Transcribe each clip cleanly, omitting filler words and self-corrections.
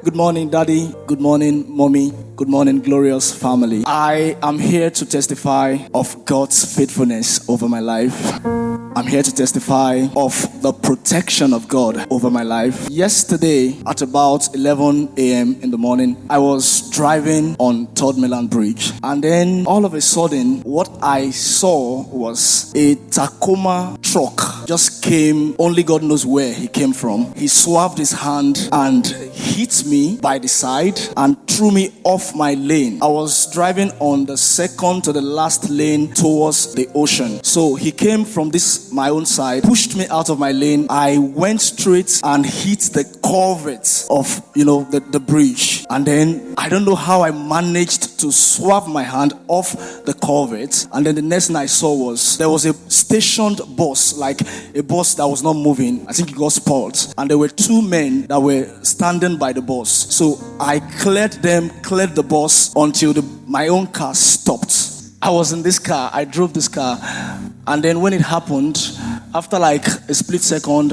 Good morning, Daddy. Good morning, Mommy. Good morning, glorious family. I am here to testify of God's faithfulness over my life. I'm here to testify of the protection of God over my life. Yesterday, at about 11 a.m. in the morning, I was driving on Third Mainland Bridge. And then, all of a sudden, what I saw was a Tacoma truck just came. Only God knows where he came from. He swerved his hand and hit me by the side and threw me off my lane. I was driving on the second to the last lane towards the ocean. So he came from my own side, pushed me out of my lane. I went straight and hit the culvert of, the bridge. And then I don't know how I managed to swerve my hand off the culvert. And then the next thing I saw was there was a stationed bus, like a bus that was not moving. I think it got spoiled. And there were two men that were standing by the bus. So I cleared the bus until my own car stopped. I was in this car. I drove this car. And then when it happened, after like a split second,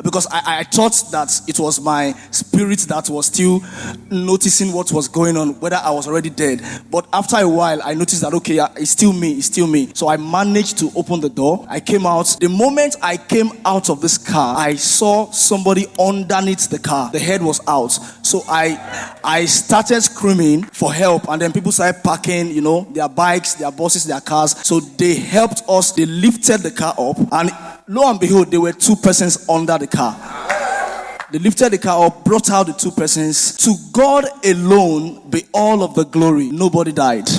because I thought that it was my spirit that was still noticing what was going on, whether I was already dead. But after a while, I noticed that, okay, it's still me. So I managed to open the door. I came out. The moment I came out of this car, I saw somebody underneath the car. The head was out. So I started screaming for help. And then people started parking, their bikes, their buses, their cars. So they helped us. They lifted the car up, and lo and behold, there were two persons under the car. They lifted the car up, brought out the two persons. To God alone be all of the glory. Nobody died.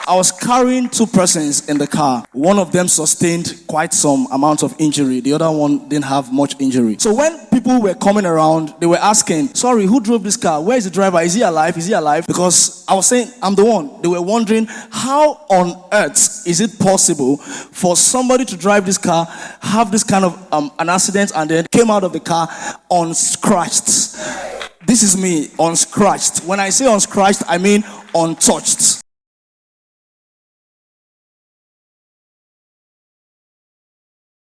I was carrying two persons in the car. One of them sustained quite some amount of injury. The other one didn't have much injury. So when people were coming around, they were asking, sorry, who drove this car? Where is the driver? Is he alive? Because I was saying, I'm the one. They were wondering, how on earth is it possible for somebody to drive this car, have this kind of an accident, and then came out of the car unscratched? This is me, unscratched. When I say unscratched, I mean untouched.